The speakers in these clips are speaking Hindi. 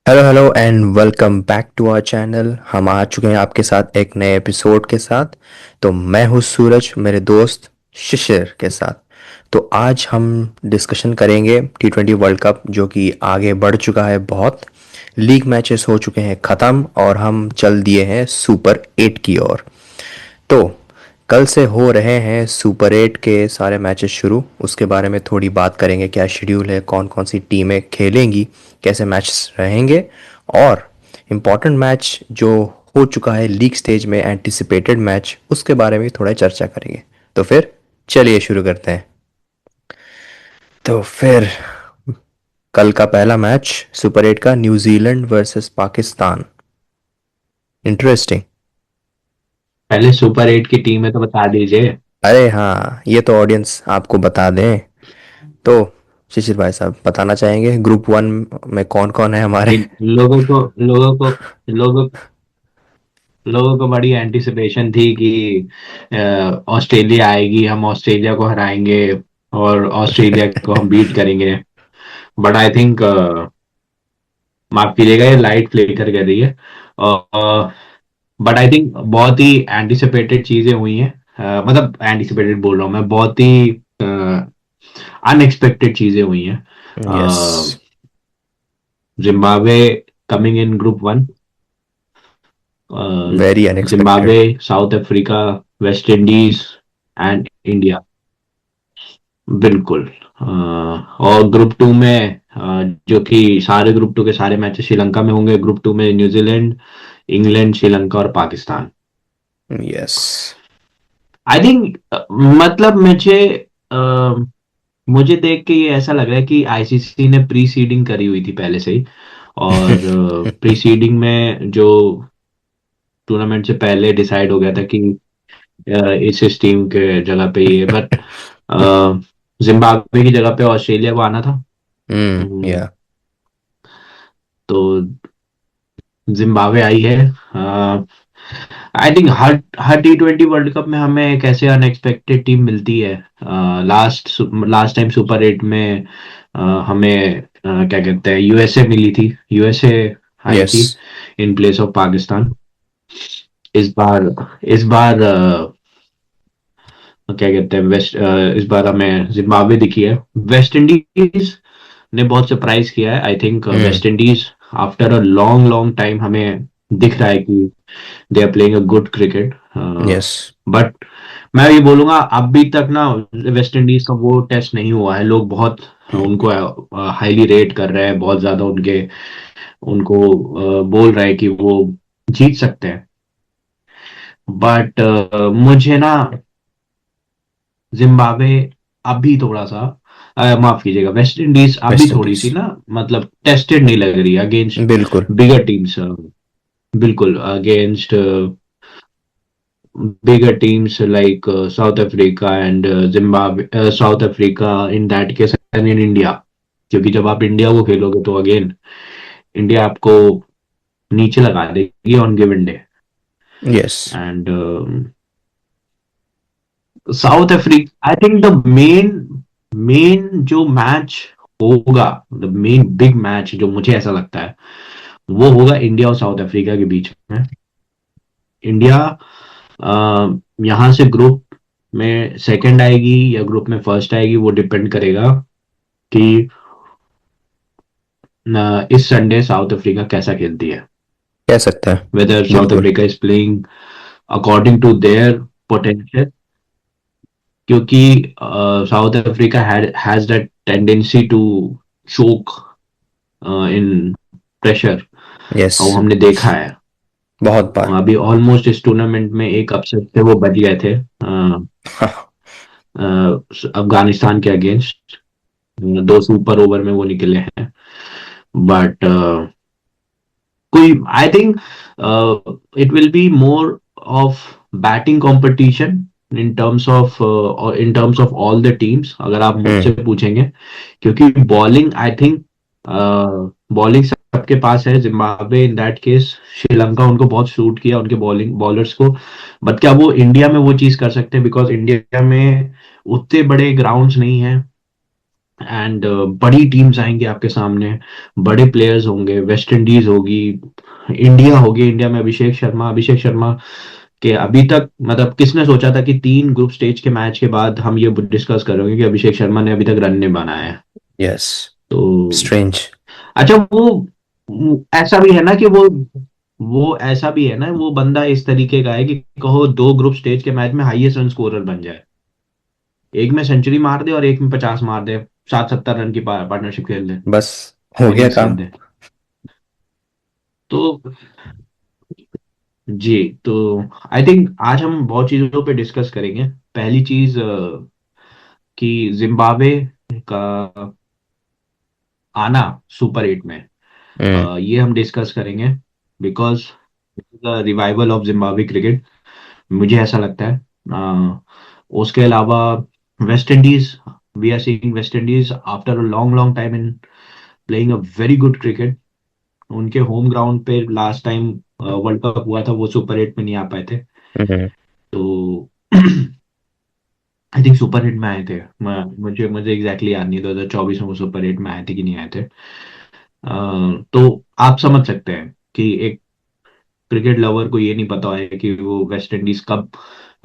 Hello hello and welcome back to our channel. हम आ चुके हैं आपके साथ एक नए एपिसोड के साथ। तो मैं हूँ सूरज, मेरे दोस्त शिशिर के साथ। तो आज हम डिस्कशन करेंगे T20 वर्ल्ड कप, जो कि आगे बढ़ चुका है बहुत। लीग मैचेस हो चुके हैं ख़त्म और हम चल दिए हैं सुपर 8 की ओर। तो कल से हो रहे हैं सुपर 8 के सारे मैचेस शुरू। उसके बारे में थोड़ी बात करेंगे, क्या शेड्यूल है, कौन कौन सी टीमें खेलेंगी, कैसे मैचेस रहेंगे, और इम्पॉर्टेंट मैच जो हो चुका है लीग स्टेज में, एंटिसिपेटेड मैच, उसके बारे में थोड़ा चर्चा करेंगे। तो फिर चलिए शुरू करते हैं। तो फिर कल का पहला मैच सुपर 8 का न्यूजीलैंड वर्सेस पाकिस्तान। इंटरेस्टिंग। पहले सुपर 8 की टीम है तो बता दीजिए। अरे हाँ, ये तो ऑडियंस आपको बता दें। तो शिशिर भाई साहब बताना चाहेंगे ग्रुप वन में कौन कौन है हमारे। भाई लोगों लोगों को बड़ी एंटिसिपेशन थी कि ऑस्ट्रेलिया आएगी, हम ऑस्ट्रेलिया को हराएंगे और ऑस्ट्रेलिया को हम बीट करेंगे। बट आई थिंक, माफ कीजिएगा, ये लाइट फ्लिकर कर रही है। बट आई थिंक बहुत ही एंटिसिपेटेड चीजें हुई हैं। मतलब एंटिसिपेटेड बोल रहा हूँ मैं, बहुत ही अनएक्सपेक्टेड चीजें हुई हैं। Yes. Zimbabwe coming in group one, very unexpected. Zimbabwe, south Africa, West Indies and India. बिल्कुल। और ग्रुप टू में, जो कि सारे ग्रुप टू के सारे मैचेस श्रीलंका में होंगे। ग्रुप टू में न्यूजीलैंड, इंग्लैंड, श्रीलंका और पाकिस्तान। यस। आई थिंक, मतलब अ, मुझे देख के ये ऐसा लग रहा है कि आईसीसी ने प्री सीडिंग करी हुई थी पहले से ही। और प्री सीडिंग में जो टूर्नामेंट से पहले डिसाइड हो गया था कि इस टीम के जगह पे ये, बट जिम्बाब्वे की जगह पे ऑस्ट्रेलिया को आना था। हम्म, या। तो जिम्बाब्वे आई है। I think her her T20 world cup में हमें एक ऐसे अनएक्सपेक्टेड टीम मिलती है। लास्ट लास्ट टाइम सुपर 8 में हमें क्या कहते हैं, यूएसए मिली थी। यूएसए आई यस। थी इन प्लेस ऑफ पाकिस्तान। इस बार क्या कहते हैं, इस बार हमें जिम्बाब्वे दिखी है। वेस्ट इंडीज ने बहुत सरप्राइज किया है। I think West Indies after a long long time हमें दिख रहा है कि they are playing a good cricket. Yes. But मैं ये बोलूंगा, अभी तक ना वेस्ट इंडीज का वो टेस्ट नहीं हुआ है। लोग बहुत उनको हाईली रेट कर रहे हैं, बहुत ज्यादा उनको बोल रहे हैं कि वो जीत सकते हैं। बट मुझे ना जिम्बाब्वे अभी थोड़ा सा, माफ कीजिएगा, वेस्ट इंडीज अभी वेस्ट थोड़ी इंडीज। सी ना, मतलब टेस्टेड नहीं लग रही अगेंस्ट बिल्कुल। बिगर टीम्स। बिल्कुल against bigger teams like South Africa and Zimbabwe, South Africa in that case, and in India। क्योंकि जब आप इंडिया को खेलोगे तो अगेन इंडिया आपको नीचे लगा देगी on given day. Yes. And South Africa, I think the main main जो मैच होगा, द मेन बिग मैच जो मुझे ऐसा लगता है, वो होगा इंडिया और साउथ अफ्रीका के बीच में। इंडिया यहाँ से ग्रुप में सेकंड आएगी या ग्रुप में फर्स्ट आएगी, वो डिपेंड करेगा कि इस संडे साउथ अफ्रीका कैसा खेलती है। कह सकते हैं। वेदर साउथ बिल्कुल। Africa is playing according to their potential. क्योंकि South Africa has that tendency to choke in pressure, yes. और हमने देखा है। बहुत बार। अभी ऑलमोस्ट इस टूर्नामेंट में एक अपसेट से वो बच गए थे अफगानिस्तान के अगेंस्ट। दो सुपर ओवर में वो निकले हैं। बट कोई, आई think it will be more of batting competition in terms of all the teams, अगर आप मुझसे हम्म। पूछेंगे। क्योंकि बॉलिंग, आई थिंक बॉलिंग सबके पास है। Zimbabwe in that case, Sri Lanka उनको बहुत सूट किया, उनके बॉलिंग बॉलर्स को। बट क्या वो इंडिया में वो चीज कर सकते हैं? बिकॉज इंडिया में उतने बड़े ग्राउंड्स नहीं है एंड बड़ी टीम्स आएंगी आपके सामने, बड़े प्लेयर्स होंगे, वेस्ट इंडीज होगी, इंडिया होगी। इंडिया में अभिषेक शर्मा के अभी तक मतलब किसने सोचा था कि 3 ग्रुप स्टेज के मैच के बाद हम ये डिस्कस करेंगे कि अभिषेक शर्मा ने अभी तक रन नहीं बनाया है। यस। तो स्ट्रेंज। अच्छा, ऐसा भी है ना कि वो ऐसा भी है ना, वो बंदा इस तरीके का है कि कहो 2 ग्रुप स्टेज के मैच में हाईएस्ट रन स्कोरर बन जाए, एक में सेंचुरी मार दे और एक में 50 मार दे, 60-70 रन की पार्टनरशिप खेल दे, बस हो गया इनिंग्स खेल काम। दे। तो जी, तो आई थिंक आज हम बहुत चीजों पे डिस्कस करेंगे। पहली चीज कि जिम्बाब्वे का आना सुपर 8 में, हम्म। ये हम डिस्कस करेंगे, because the revival of Zimbabwe cricket, मुझे ऐसा लगता है। उसके अलावा West Indies, we are seeing West Indies after a long long time in playing a very good cricket. उनके होम ग्राउंड पे लास्ट टाइम वर्ल्ड कप हुआ था, वो सुपर 8 में नहीं आ पाए थे। हम्म। तो आई थिंक सुपर 8 में आए थे। मुझे मुझे एग्जैक्टली याद नहीं, 2024 में वो सुपर 8 में आए थे कि नहीं आए थे। तो आप समझ सकते हैं कि एक क्रिकेट लवर को ये नहीं पता है कि वो वेस्ट इंडीज कब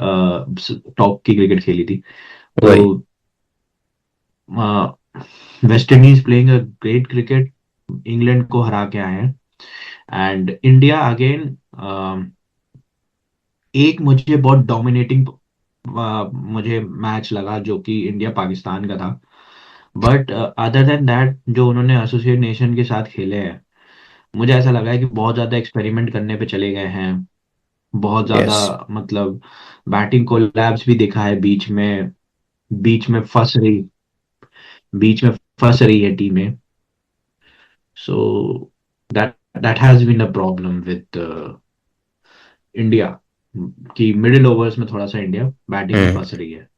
टॉप की क्रिकेट खेली थी। तो वही। West Indies playing a great cricket, England को हरा के आए हैं। एंड इंडिया अगेन, एक मुझे बहुत डोमिनेटिंग मुझे मैच लगा जो कि इंडिया पाकिस्तान का था। बट अदर देन दैट, जो उन्होंने एसोसिएट नेशन के साथ खेले हैं, मुझे ऐसा लगा है कि बहुत ज्यादा एक्सपेरिमेंट करने पे चले गए हैं। बहुत ज्यादा, यस। मतलब बैटिंग कोलैप्स भी दिखा है बीच में फंस रही बीच में फंस रही है टीमें। So that that has been a problem with India, कि मिडिल ओवर्स में थोड़ा सा इंडिया बैटिंग में हम्म। फंस रही है।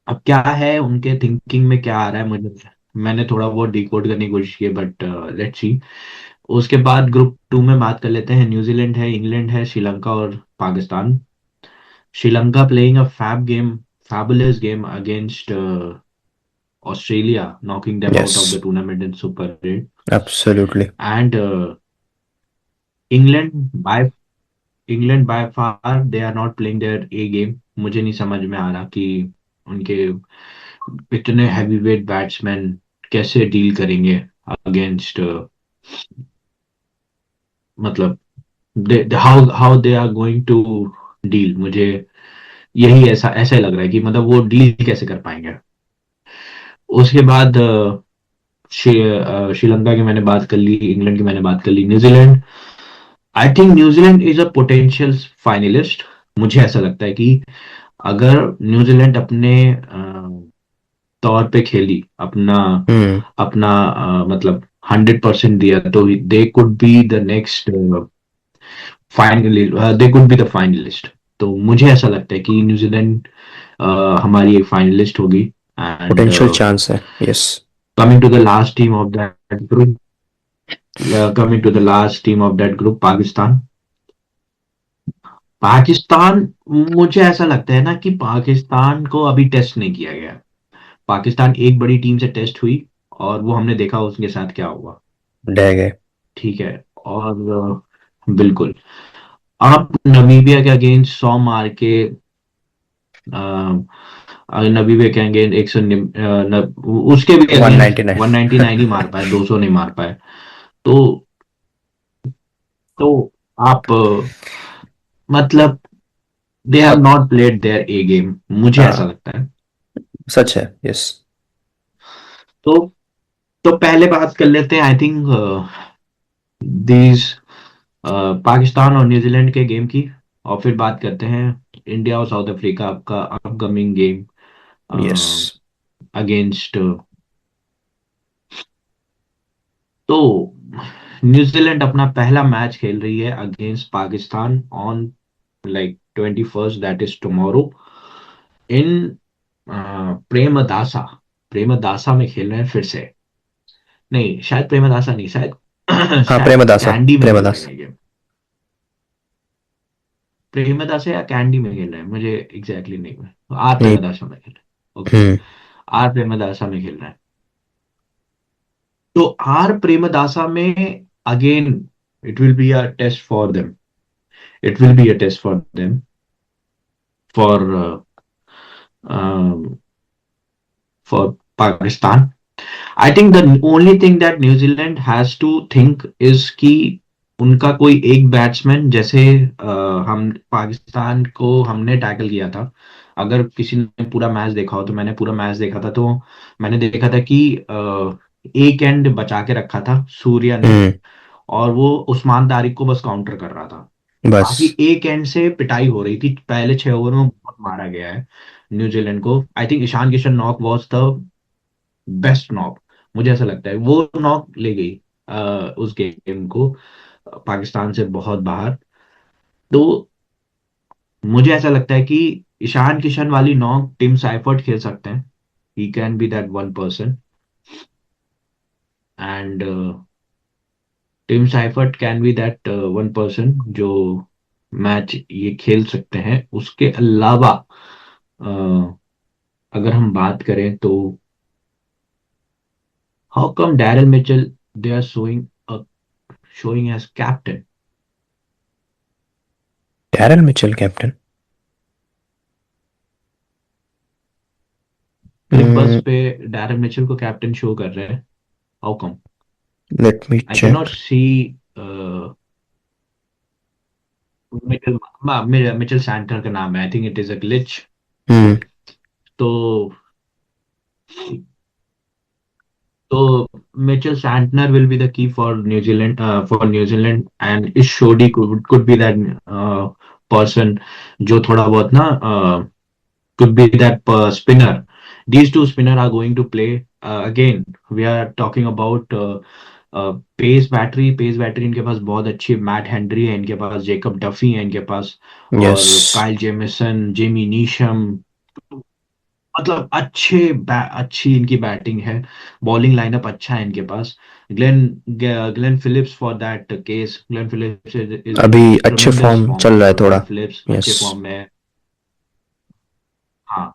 अब क्या है उनके थिंकिंग में, क्या आ रहा है मुझे, मैंने थोड़ा बहुत डिकोड करने की कोशिश की, बट लेट्स सी। उसके बाद ग्रुप 2 में बात कर लेते हैं। न्यूजीलैंड है, इंग्लैंड है, श्रीलंका और Pakistan. Sri Lanka playing a fabulous game against Australia, knocking them yes. out of the tournament in Super 8. Absolutely. And England by England by far they are not playing their A game. मुझे नहीं समझ में आ रहा कि उनके इतने हैवीवेट बैट्समैन कैसे डील करेंगे अगेंस्ट, मतलब how they are going to deal. मुझे यही ऐसा ऐसा ही लग रहा है कि मतलब वो डील कैसे कर पाएंगे। उसके बाद श्रीलंका की मैंने बात कर ली, इंग्लैंड की मैंने बात कर ली, New Zealand. I think New Zealand is a potential finalist. मुझे ऐसा लगता है कि अगर न्यूजीलैंड अपने तौर पे खेली, अपना हम्म। अपना मतलब 100% दिया, तो they could be the next finalist, they could be the finalist. तो मुझे ऐसा लगता है कि न्यूजीलैंड हमारी एक फाइनलिस्ट होगी। एंड पोटेंशियल चांस है। Yes. Coming to the last team of that group coming to the last team of that group, Pakistan. Pakistan, मुझे ऐसा लगता है ना कि पाकिस्तान को अभी टेस्ट नहीं किया गया। पाकिस्तान एक बड़ी टीम से टेस्ट हुई, और वो हमने देखा उसके साथ क्या हुआ। रह गए। ठीक है। और बिल्कुल, आप नमीबिया के अगेंस्ट 100 मार के, नबीबे के अगेंस्ट 100, उसके भी वन अगेंस्ट नाइनटी नाइन 199 ही मार पाए, 200 नहीं मार पाए। तो तो आप मतलब दे हैव अब। Not played there a game, मुझे ऐसा हाँ। लगता है। सच है। यस। तो पहले बात कर लेते हैं, आई थिंक दीज पाकिस्तान और न्यूजीलैंड के गेम की, और फिर बात करते हैं इंडिया और साउथ अफ्रीका का अपकमिंग गेम यस। अगेंस्ट। तो न्यूजीलैंड अपना पहला मैच खेल रही है against Pakistan on like 21st, that is tomorrow, in Premadasa Premadasa में खेल रहे हैं फिर से। नहीं, शायद प्रेमदासा नहीं, शायद हाँ, शायद प्रेमदासा। कैंडी में खेल रहे प्रेमदास। हैं ये। प्रेमदासा या कैंडी में खेल रहे हैं, मुझे एग्जैक्टली नहीं है। आर नहीं। प्रेमदासा में खेल रहे हैं, ओके। हम्म। आर प्रेमदासा में खेल रहे हैं। तो आर प्रेमदासा में again it will be a test for them, it will be a test for them for for Pakistan. I think the only thing that New Zealand has to think is कि उनका कोई एक बैट्समैन, जैसे हम पाकिस्तान को हमने टैकल किया था, अगर किसी ने पूरा मैच देखा हो, तो मैंने पूरा मैच देखा था, तो मैंने देखा था कि एक एंड बचा के रखा था सूर्या ने, हम्म। और वो उस्मान तारिक को बस काउंटर कर रहा था। बाकी बस। एक एंड से पिटाई हो रही थी, पहले 6 ओवर में बहुत मारा गया है न्यूजीलैंड को। I think Ishan Kishan knock was the best knock, मुझे ऐसा लगता है वो नॉक ले गई उस गेम को पाकिस्तान से बहुत बाहर। तो मुझे ऐसा लगता है कि ईशान किशन वाली नॉक टिम साइफर्ट खेल सकते हैं, he can be that one person, and Tim Seifert can be that one person जो मैच ये खेल सकते हैं। उसके अलावा अगर हम बात करें तो how come Daryl Mitchell they are showing as captain. Daryl Mitchell captain? Clip बस पे डैरल मिचेल को कैप्टन शो कर रहे हैं, how come? Let me I can not check. See Mitchell, Mitchell Santner का नाम है, I think it is a glitch. Hmm. तो तो Mitchell Santner will be the key for New Zealand, and इस शोडी could be that पर्सन जो थोड़ा बहुत ना could be that spinner. These two spinner are going to play. Again, we are talking about pace battery इनके पास बहुत अच्छी है, मैट हेनरी है इनके पास, जेकब डफी है इनके पास, यस। और काइल जेमिसन, जेमी नीशम, मतलब अच्छी इनकी बैटिंग है। बॉलिंग लाइनअप अच्छा है इनके पास। Glenn Glenn Phillips for that case, Glenn Phillips is in अभी अच्छे ट्रेमेंडस फॉर्म फॉर्म, चल रहा है ग्लेन थोड़ा। Philips yes. अच्छे फॉर्म में है। हाँ,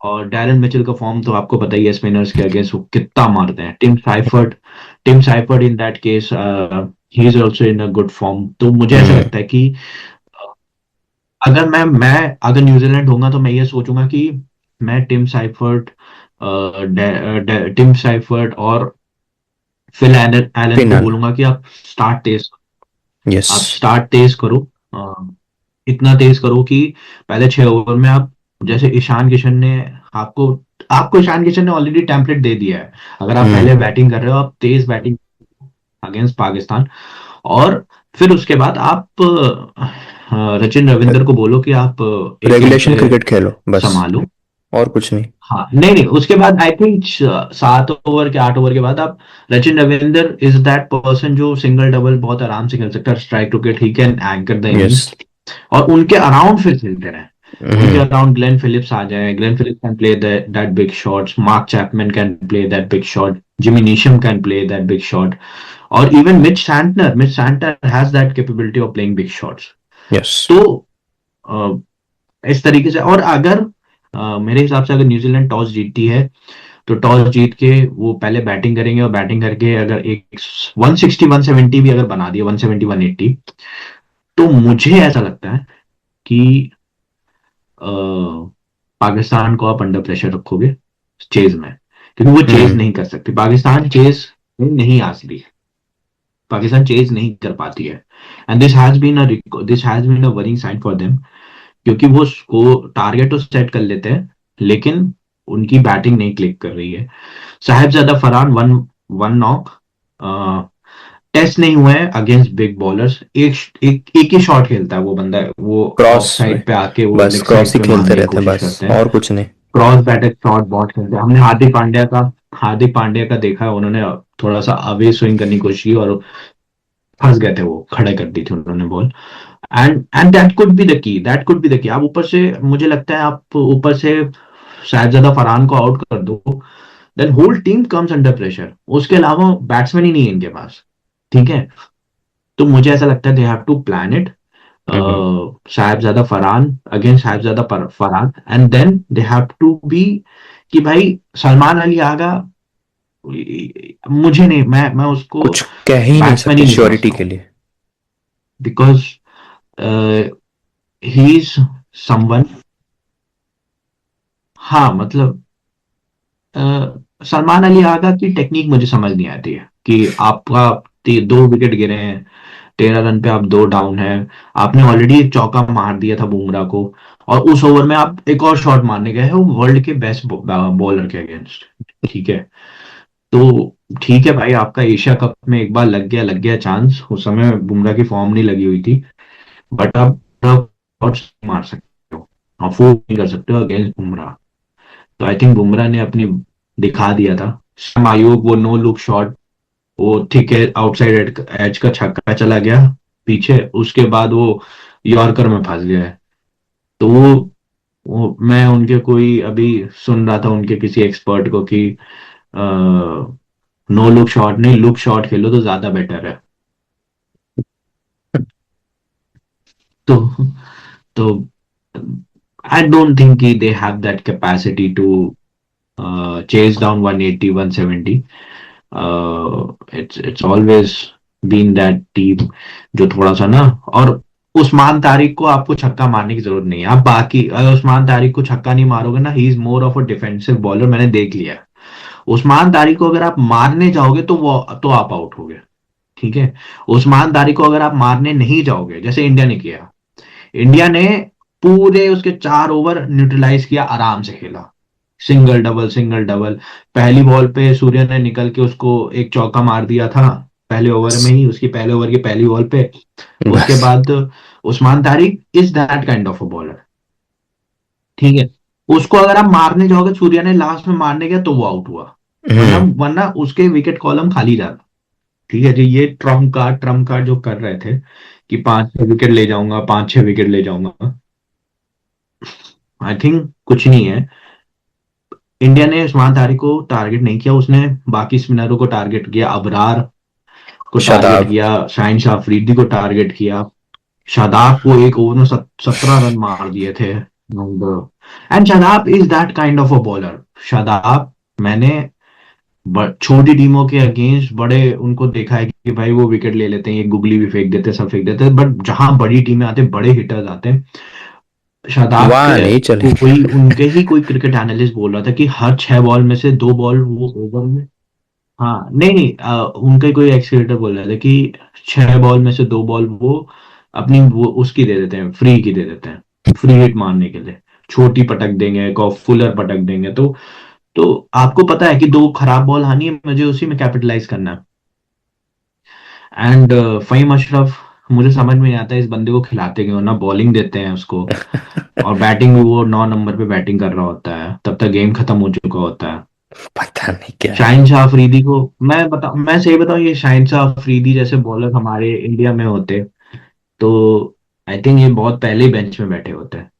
और डैरन मिचेल का फॉर्म तो आपको पता ही है, स्पिनर्स के अगेंस्ट वो कितना मारते हैं। Tim Seifert in that case he is also in a good form. तो मुझे ऐसा हम्म। लगता है कि अगर न्यूजीलैंड होगा तो मैं ये सोचूंगा कि मैं टिम साइफर्ट और फिल एलन को फिनल। बोलूंगा कि स्टार्ट तेज यस। आप स्टार्ट तेज करो। इतना तेज करो कि पहले 6 ओवर में आप, जैसे ईशान किशन ने आपको आपको ईशान किशन ने ऑलरेडी टेम्पलेट दे दिया है। अगर आप हम्म। पहले बैटिंग कर रहे हो, आप तेज बैटिंग अगेंस्ट पाकिस्तान, और फिर उसके बाद आप रचिन रविंदर को बोलो कि आप एक एंड रेगुलेशन से क्रिकेट खेलो बस, संभालो। और कुछ नहीं। हाँ, नहीं नहीं, उसके बाद आई थिंक 7 ओवर के 8 ओवर के बाद आप, Rachin Ravindra is that person जो सिंगल डबल बहुत आराम से खेल सकता है, strike wicket he can anchor the yes. Innings. और उनके अराउंड फिर खेलते रहे, उनके हम्म। अराउंड ग्लेन फिलिप्स आ जाए, Glenn Phillips can play that big shots, Mark Chapman can play that big shot, Jimmy Neesham can play that big shot, और even Mitch Santner has that capability of playing big shots. Yes. तो अ, इस तरीके से, और अगर मेरे हिसाब से अगर न्यूजीलैंड टॉस जीतती है, तो टॉस जीत के वो पहले बैटिंग करेंगे, और बैटिंग करके अगर एक 160 170 भी अगर बना दिया, 170 180, तो मुझे ऐसा लगता है कि अ, पाकिस्तान को आप अंडर प्रेशर रखोगे चेज में, क्योंकि वो चेज हम्म। नहीं कर सकती, पाकिस्तान चेज में नहीं आ सकती, पाकिस्तान चेज नहीं कर पाती है। And this has been a worrying sign for them, क्योंकि वो टारगेट तो सेट कर लेते हैं, लेकिन उनकी बैटिंग नहीं क्लिक कर रही है। Sahibzada Farhan one one knock test नहीं हुए हैं अगेंस्ट बिग बॉलर्स। एक ही शॉट खेलता है वो बंदा, वो ऑफ क्रॉस। साइड पे आके वो बस लेग क्रॉस साइड ही पे खेलते मारने की रहते हैं कोशिश बस, करते हैं। और कुछ नहीं। क्रॉस बैटर शॉट बहुत खेलते हैं। हमने हार्दिक पांड्या का देखा है, उन्होंने थोड़ा सा अवे स्विंग करने की कोशिश की और फंस गए थे, वो खड़े कर दी थी उन्होंने ball. And that could be the की आप ऊपर से, मुझे लगता है आप ऊपर से शायद फरहान को आउट कर दो, then whole team comes under pressure. उसके अलावा बैट्समैन ही नहीं है इनके पास, ठीक है। तो मुझे ऐसा लगता है they have to plan it, hmm. Sahibzada Farhan against Sahibzada Farhan, and then they have to be कि भाई सलमान अली आगा, मुझे नहीं, मैं उसको कुछ कह ही नहीं बैट्समैन सकते ही नहीं श्योरिटी समझता के हूँ, लिए। बिकॉज ही इज समवन, हाँ मतलब अ, सलमान अली आगा की टेक्निक मुझे समझ नहीं आती है कि आपका 2 विकेट गिरे हैं, 13 रन पे आप 2 डाउन है, आपने ऑलरेडी एक चौका मार दिया था बुमराह को, और उस ओवर में आप एक और शॉट मारने गए हो वर्ल्ड के बेस्ट बॉलर के अगेंस्ट। ठीक है, तो ठीक है भाई, आपका एशिया कप में एक बार लग गया चांस, उस समय बुमराह की फॉर्म नहीं लगी हुई थी, बट आप शॉट्स मार सकते हो, अफोर्ड नहीं कर सकते हो अगेंस्ट बुमराह। तो आई थिंक बुमराह ने अपनी दिखा दिया था। शम आयोग वो नो लुक शॉट, वो ठीक है आउटसाइड एज का छक्का चला गया पीछे, उसके बाद वो यॉर्कर में फंस गया है। तो वो मैं उनके कोई अभी सुन रहा था उनके किसी एक्सपर्ट को कि नो लुक शॉट नहीं, लुक शॉट खेलो तो ज्यादा बेटर है। तो तो आई डोंट थिंक कि they have that capacity to chase down 180 170। It's always been that team जो थोड़ा सा ना, और उस्मान तारिक को आपको छक्का मारने की जरूरत नहीं है, आप बाकी अगर उस्मान तारिक को छक्का नहीं मारोगे ना, he is more of a defensive bowler, मैंने देख लिया है। उस्मान तारिक को अगर आप मारने जाओगे तो वो तो आप आउट हो गए। ठीक है, उस्मान तारिक को अगर आप मारने नहीं जाओगे, जैसे इंडिया ने किया, इंडिया ने पूरे उसके 4 ओवर न्यूट्रलाइज किया, आराम से खेला, सिंगल डबल सिंगल डबल। पहली बॉल पे सूर्य ने निकल के उसको एक चौका मार दिया था, पहले ओवर में ही, उसकी पहले ओवर की पहली बॉल पे। उसके बस। बाद Usman Tariq is that kind of a bowler. ठीक है, उसको अगर आप मारने जाओगे, सूर्या ने लास्ट में मारने गया तो वो आउट हुआ, वरना हम्म। वरना उसके विकेट कॉलम खाली जाता। ठीक है जी, ये ट्रम्प कार्ड जो कर रहे थे कि 5 6 विकेट ले जाऊंगा, 5 6 विकेट ले जाऊंगा, आई थिंक कुछ नहीं है। इंडिया ने उस्मान तारिक को टारगेट नहीं किया, उसने बाकी स्पिनरों को टारगेट किया, अबरार को टारगेट शादाब। किया, शाहिन शाह अफरीदी को टारगेट किया, शादाब को एक ओवर में 17 रन मार दिए थे। And Shadab is that kind of a bowler. Shadab, मैंने छोटी टीमों के अगेंस्ट बड़े उनको देखा है कि भाई वो विकेट ले लेते हैं, ये गुगली भी फेंक देते हैं, सब फेंक देते हैं, बट जहां बड़ी टीमें आते हैं, बड़े हिटर्स आते हैं, शादाब वहां के, नहीं चलेंगे। कोई उनके ही कोई क्रिकेट एनालिस्ट बोल रहा था कि हर 6 बॉल में से 2 बॉल वो ओवर में, हाँ नहीं नहीं, उनके कोई एक्स क्रिकेटर बोल रहे थे कि 6 बॉल में से 2 बॉल वो अपनी वो उसकी दे देते हैं, फ्री की दे देते हैं, फ्री हिट मारने के लिए, छोटी पटक देंगे, कॉफ फुलर पटक देंगे। तो आपको पता है कि 2 खराब बॉल आनी है, मुझे उसी में कैपिटलाइज करना है। एंड फहीम अशरफ, मुझे समझ में नहीं आता है इस बंदे को खिलाते क्यों ना, बॉलिंग देते हैं उसको, और बैटिंग भी वो 9 नंबर पे बैटिंग कर रहा होता है, तब तक गेम खत्म हो चुका होता है। पता नहीं क्या है। शाहिन शाह अफरीदी को, मैं सही बताऊं, ये शाहिन शाह अफरीदी जैसे बॉलर हमारे इंडिया में होते तो आई थिंक ये बहुत पहले ही बेंच में बैठे होते हैं।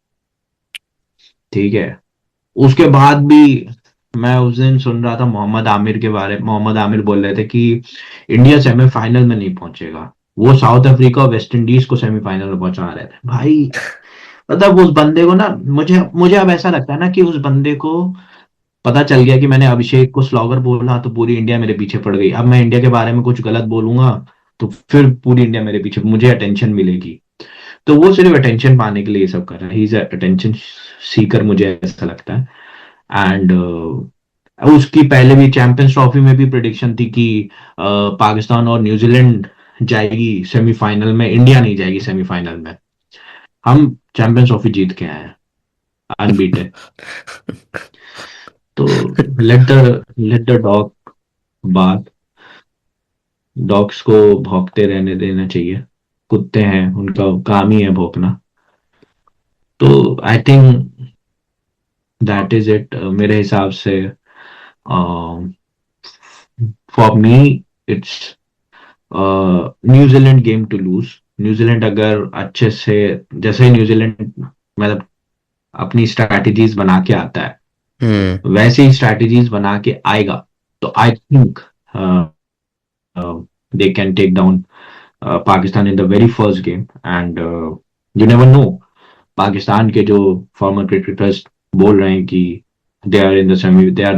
ठीक है, उसके बाद भी मैं उस दिन सुन रहा था मोहम्मद आमिर के बारे में, मोहम्मद आमिर बोल रहे थे कि इंडिया सेमीफाइनल में नहीं पहुंचेगा, वो साउथ अफ्रीका और वेस्ट इंडीज को सेमीफाइनल में पहुंचा रहे थे भाई। मतलब उस बंदे को ना, मुझे मुझे अब ऐसा लगता है ना कि उस बंदे को पता चल गया कि मैंने अभिषेक को स्लॉगर बोला तो पूरी इंडिया मेरे पीछे पड़ गई, अब मैं इंडिया के बारे में कुछ गलत बोलूंगा तो फिर पूरी इंडिया मेरे पीछे, मुझे अटेंशन मिलेगी। तो वो सिर्फ अटेंशन पाने के लिए ये सब कर रहा है, ही इज अटेंशन सीकर, मुझे ऐसा लगता है। एंड उसकी पहले भी चैंपियंस ट्रॉफी में भी प्रिडिक्शन थी कि पाकिस्तान और न्यूजीलैंड जाएगी सेमीफाइनल में, इंडिया नहीं जाएगी सेमीफाइनल में। हम चैंपियंस ट्रॉफी जीत के आए हैं, अनबीटेन। तो लेट द डॉग बात, डॉग्स को भौंकते रहने देना चाहिए, कुत्ते हैं उनका काम ही है भौंकना। तो I think that is it मेरे हिसाब से। For me it's New Zealand game to lose. New Zealand अगर अच्छे से, जैसे न्यूजीलैंड मतलब अपनी स्ट्रैटेजीज बना के आता है, हम्म। वैसे ही स्ट्रैटेजीज बना के आएगा, तो I think they can take down Pakistan in the very first game. And you never know, Pakistan के जो फॉर्मर क्रिकेटर्स बोल रहे हैं कि दे आर द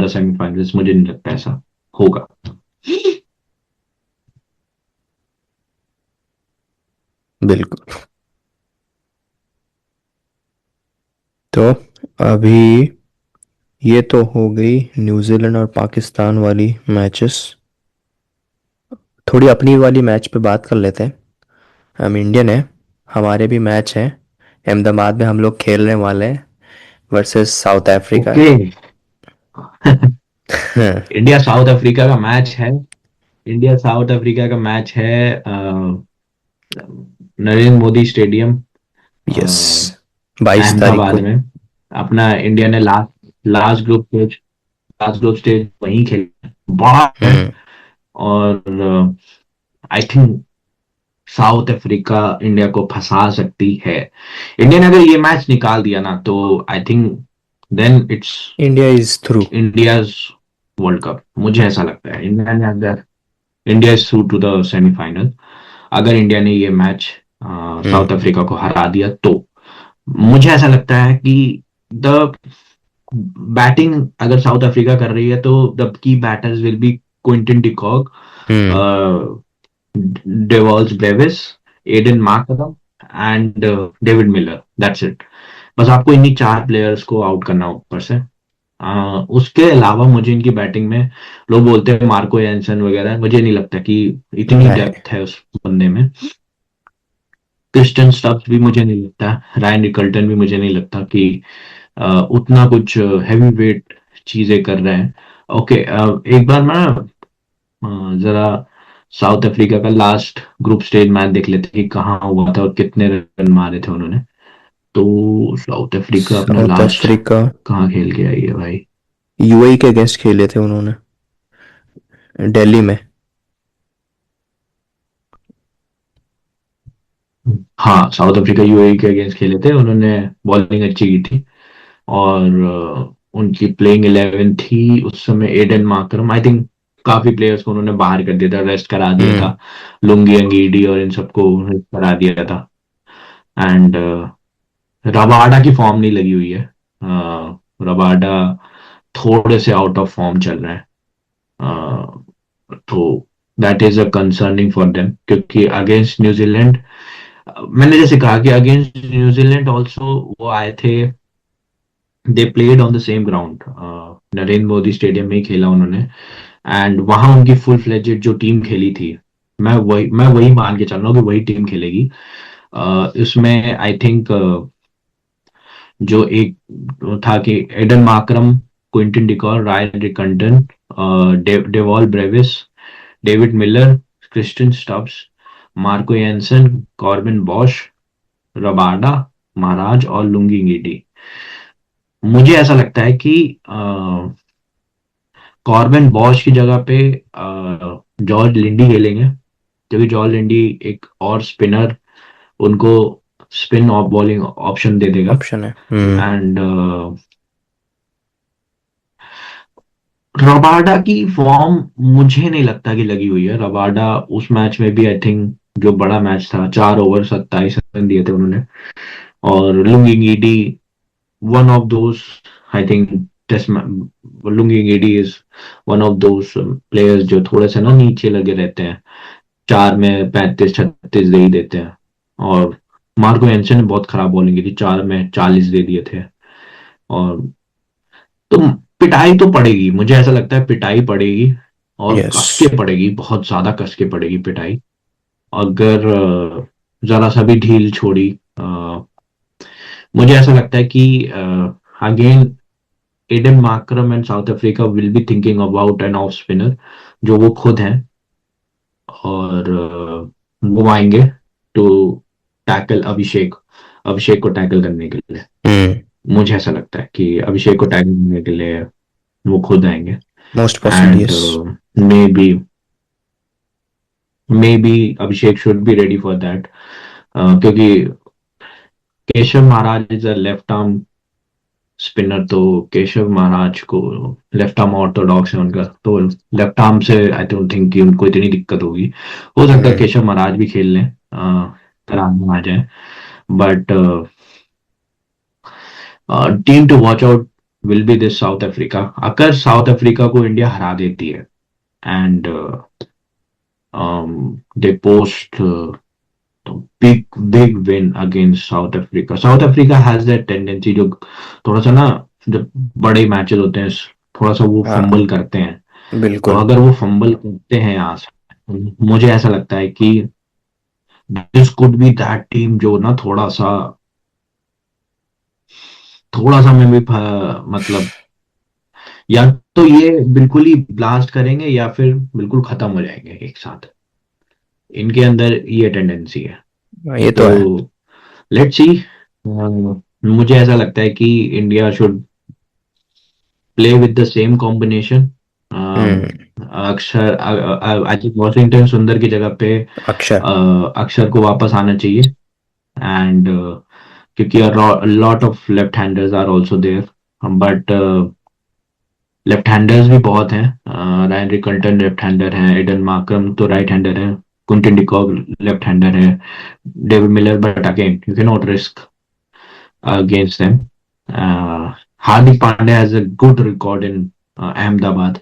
सेमीफाइनलिस्ट, मुझे नहीं लगता ऐसा होगा। बिल्कुल। तो अभी ये तो हो गई न्यूजीलैंड और पाकिस्तान वाली मैचेस। थोड़ी अपनी वाली मैच पे बात कर लेते हैं। हम इंडियन हैं, हमारे भी मैच हैं। अहमदाबाद में हम लोग खेलने वाले हैं versus south Africa. Okay. India south Africa का मैच है। इंडिया साउथ अफ्रीका का मैच है नरेंद्र मोदी स्टेडियम, यस, 22 तारीख को। अहमदाबाद में। अपना इंडिया ने लास्ट ग्रुप स्टेज वहीं खेला, बड़ा है। हम्म। और I think south Africa India को फंसा सकती है। इंडिया ने अगर ये मैच निकाल दिया ना, तो I think then it's India is through. India's world cup, मुझे ऐसा लगता है। इंडिया ने अगर India is through to the semifinal, अगर इंडिया ने ये मैच हम्म। साउथ अफ्रीका को हरा दिया तो मुझे ऐसा लगता है कि द बैटिंग अगर साउथ अफ्रीका कर रही है तो the key batters will be Quinton de Kock, hmm. Dewald Brevis, Aiden Markram and David Miller, that's it. बस आपको इन्हीं चार प्लेयर्स को आउट करना ऊपर से। उसके अलावा मुझे इनकी बैटिंग में, लोग बोलते हैं मार्को एंसन वगैरह, मुझे नहीं लगता कि इतनी नहीं। डेप्थ है उस बंदे में। क्रिस्टन स्टब्स भी मुझे नहीं लगता, रायन रिकल्टन भी मुझे नहीं लगता कि उतना कुछ हैवी वेट चीजें कर रहे हैं। ओके, एक बार मैं जरा साउथ अफ्रीका का लास्ट ग्रुप स्टेज मैच देख लेते हैं कि कहाँ हुआ था और कितने रन मारे थे उन्होंने। तो साउथ अफ्रीका अपना साउथ लास्ट अफ्रीका कहाँ खेल के आई है भाई? यूएई के अगेंस्ट खेले थे उन्होंने, दिल्ली में। हाँ, साउथ अफ्रीका यूएई के अगेंस्ट खेले थे, उन्होंने बॉलिंग अच्छी की थी। और उनकी प्लेइंग 11 थी उस समय। एडन मार्करम, आई थिंक काफी प्लेयर्स को उन्होंने बाहर कर दिया था, रेस्ट करा दिया हम्म। था। लुंगी अंगीडी और इन सबको रेस्ट करा दिया था। एंड रबाडा की फॉर्म नहीं लगी हुई है। रबाडा थोड़े से आउट ऑफ फॉर्म चल रहे हैं। तो that is a concerning for them, क्योंकि अगेंस्ट न्यूजीलैंड, मैंने जैसे कहा कि अगेंस्ट न्यूजीलैंड ऑल्सो वो आए थे। They played on the same ground, Narendra Modi stadium में ही खेला उन्होंने। एंड वहां उनकी फुल फ्लेजेड जो टीम खेली थी, मैं वही मान के चल रहा हूँ कि वही टीम खेलेगी। इसमें आई थिंक जो एक था कि Aiden Markram, Quinton de Kock, Ryan Rickelton, Dewald Brevis, David Miller, Tristan Stubbs, Marco Jansen, Corbin Bosch, Rabada, Maharaj और लुंगी गिडी। मुझे ऐसा लगता है कि कॉर्बिन बॉश की जगह पे जॉर्ज लिंडी खेलेंगे, क्योंकि जॉर्ज लिंडी एक और स्पिनर उनको स्पिन ऑफ बॉलिंग ऑप्शन दे देगा। ऑप्शन है। हम्म। एंड रबाडा की फॉर्म मुझे नहीं लगता कि लगी हुई है। रबाडा उस मैच में भी आई थिंक, जो बड़ा मैच था, 4 ओवर 27 रन दिए थे उन्होंने। और Lungi Ngidi, one of those, I think test, Lungi Ngidi is one of those players जो थोड़े से ना नीचे लगे रहते हैं, चार में 35-36 दे ही देते हैं। और मार्को एंसन ने बहुत खराब बॉलिंग की थी, 4 में 40 दे दिए थे। और तो पिटाई तो पड़ेगी, मुझे ऐसा लगता है पिटाई पड़ेगी। और यस। कस के पड़ेगी, बहुत ज्यादा कस के पड़ेगी पिटाई। अगर जरा सा भी ढील छोड़ी, मुझे ऐसा लगता है कि again Aiden Markram and South Africa will be thinking about an off spinner, जो वो खुद हैं। और वो आएंगे टू टैकल अभिषेक, अभिषेक को टैकल करने के लिए। हम्म। मुझे ऐसा लगता है कि अभिषेक को टैकल करने के लिए वो खुद आएंगे। Most possible and yes. Maybe maybe Abhishek should be ready for that, क्योंकि Keshav Maharaj is a left arm spinner. तो केशव महाराज को लेफ्ट आर्म ऑर्थोडॉक्स है उनका, तो लेफ्ट आर्म से आई डोंट थिंक कि उनको इतनी दिक्कत होगी। हो सकता है हम्म। केशव महाराज भी खेल लें, कराने आ जाए। But team to watch out will be this South Africa. अगर साउथ अफ्रीका को इंडिया हरा देती है and they post big big win against South Africa. South Africa has that tendency, जो थोड़ा सा ना, जब बड़े मैचेस होते हैं थोड़ा सा वो हाँ फंबल करते हैं। तो बिल्कुल। अगर वो फंबल करते हैं यहाँ से, मुझे ऐसा लगता है कि this could B that team जो ना थोड़ा सा में भी मतलब, या तो ये बिल्कुल ही ब्लास्ट करेंगे या फिर बिल्कुल खत्म हो जाएंगे एक साथ। इनके अंदर ये टेंडेंसी है। हाँ, ये तो तो है। Let's see. मुझे ऐसा लगता है कि India should play with the same combination. Hmm. Axar, I think Washington सुंदर की जगह पे अक्षर। अक्षर को वापस आना चाहिए। एंड क्योंकि lot of left handers are also there, but left handers भी बहुत हैं। रायन रिकल्टन लेफ्ट हैंडर हैं, एडन मार्करम तो राइट हैंडर है, कुंटिन डिकॉक लेफ्ट हैंडर है, David Miller, but again you can not risk against them. Hardik Pandya has a good record in Ahmedabad,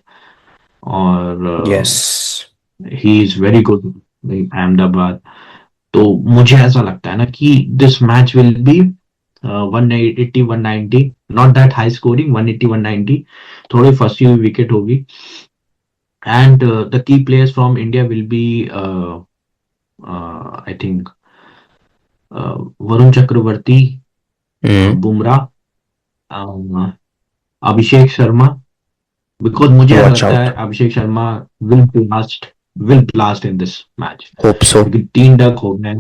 yes. और he is very good in Ahmedabad. तो मुझे ऐसा लगता है ना कि this match will be 180-190, not that high scoring, 180-190, थोड़ी फंसी हुई विकेट होगी। And the key players from India will be, I think, Varun Chakravarthy, hmm. Bumrah, Abhishek Sharma. Because मुझे ऐसा वॉच लगता आउट। है Abhishek Sharma will blast will blast in this match. Hope so. क्योंकि 3 डक हो गए,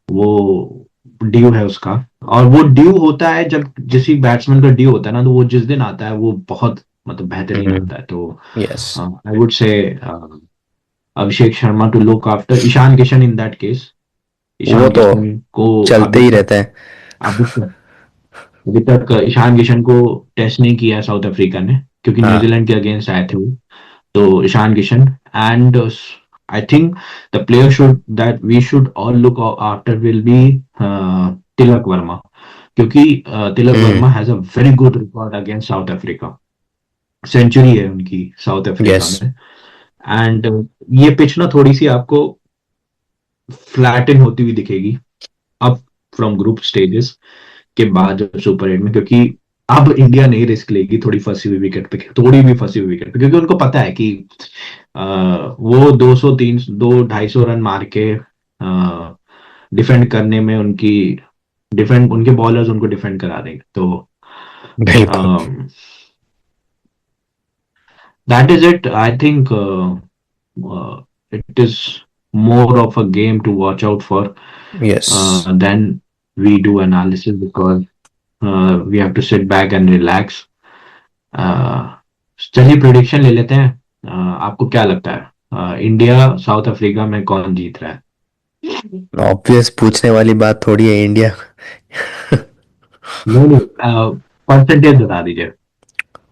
वो ड्यू है उसका। और वो ड्यू होता है जब किसी बैट्समैन का ड्यू होता है ना, तो वो जिस दिन आता है वो बहुत मतलब बेहतरीन हम्म। आता है। तो yes. I would say Abhishek Sharma to look after Ishan Kishan in that case. वो ईशान तो किशन को चलते अभी ही तक रहते हैं। अभी तक अभी तक ईशान किशन को टेस्ट नहीं किया साउथ अफ्रीका ने, क्योंकि हाँ। न्यूजीलैंड के अगेंस्ट आए थे वो। तो Ishan Kishan and I think the player should that we should all look after will be Tilak Varma. क्योंकि Tilak hmm. Varma has a very good record against South Africa. Century है उनकी साउथ अफ्रीका यस। में। एंड ये पिच ना थोड़ी सी आपको फ्लैटन होती हुई दिखेगी अब फ्रॉम ग्रुप स्टेजेस के बाद जब सुपर एट में, क्योंकि अब इंडिया नहीं रिस्क लेगी थोड़ी फंसी हुई विकेट पे, थोड़ी भी फंसी हुई विकेट पे, क्योंकि उनको पता है कि वो 200 3 200 250 रन मार के डिफेंड करने में डिफेंड उनके बॉलर्स उनको डिफेंड करा देंगे। तो बिल्कुल। That is it. I think it is more of a game to watch out for yes. than we do analysis, because we have to sit back and relax. चलिए प्रिडिक्शन ले लेते हैं। आपको क्या लगता है इंडिया साउथ अफ्रीका में कौन जीत रहा है? ऑब्वियस पूछने वाली बात थोड़ी है, इंडिया। नहीं नहीं, परसेंटेज बता दीजिए।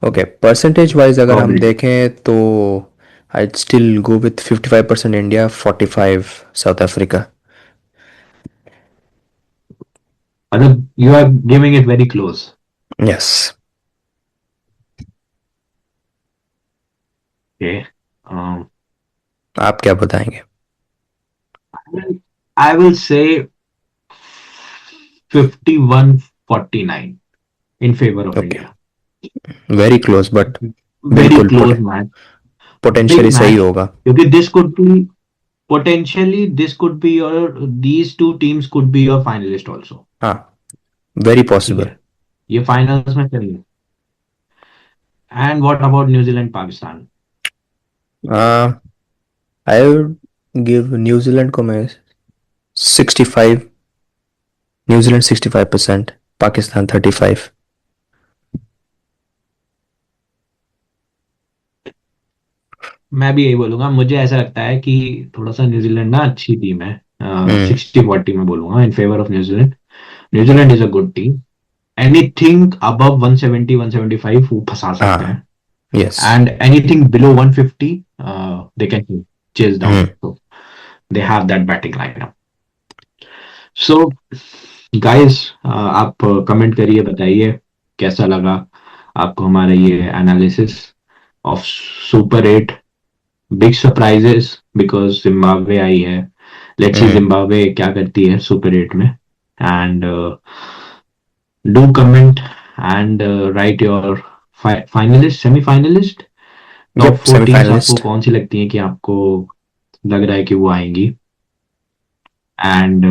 ओके, परसेंटेज वाइज अगर हम प्रोबेबिलिटी, देखें तो I still go with 55% India, 45 South Africa. मतलब you are giving it very close. Yes. Okay, आप क्या बताएंगे? I will say 51-49 in favour of okay, India. Very close but very बिल्कुल क्लोज मैच, बिग पोटेंशियली सही मैच। होगा। क्योंकि this could be potentially this could be your these two teams could be your finalist also। हाँ, वेरी ठीक पॉसिबल। है, ये फाइनल्स में चलिए। And what about New Zealand Pakistan? I would give New Zealand को मैं 65, न्यूजीलैंड 65%, पाकिस्तान 35। मैं भी यही बोलूंगा, मुझे ऐसा लगता है कि थोड़ा सा न्यूजीलैंड ना अच्छी टीम है। हम्म। 60-40 में बोलूंगा in favour of New Zealand. New Zealand is a good team. Anything above 170 175 वो फंसा सकते हाँ। हैं। Yes. And anything below 150 they can chase down. Hmm. तो they have that batting lineup. So guys, आप कमेंट करिए, बताइए कैसा लगा। आपको हमारा ये analysis of super eight, big surprises because Zimbabwe आई है। Let's see hmm. जिम्बाब्वे क्या करती है सुपर एट में। And do comment and write your finalist, semifinalist, top yup, four teams आपको सेमीफाइनलिस्ट। कौन सी लगती है कि आपको लग रहा है कि वो आएंगी। एंड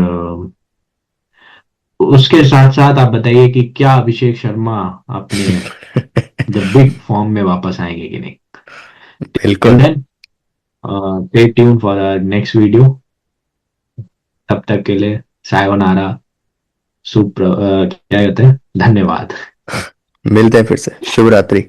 उसके साथ साथ आप बताइए कि क्या अभिषेक शर्मा अपने द बिग फॉर्म में वापस आएंगे कि नहीं। टिल बिल्कुल। Then stay tune for our next video. तब तक के लिए सायोनारा, क्या कहते हैं, धन्यवाद। मिलते हैं फिर से। शुभ रात्रि।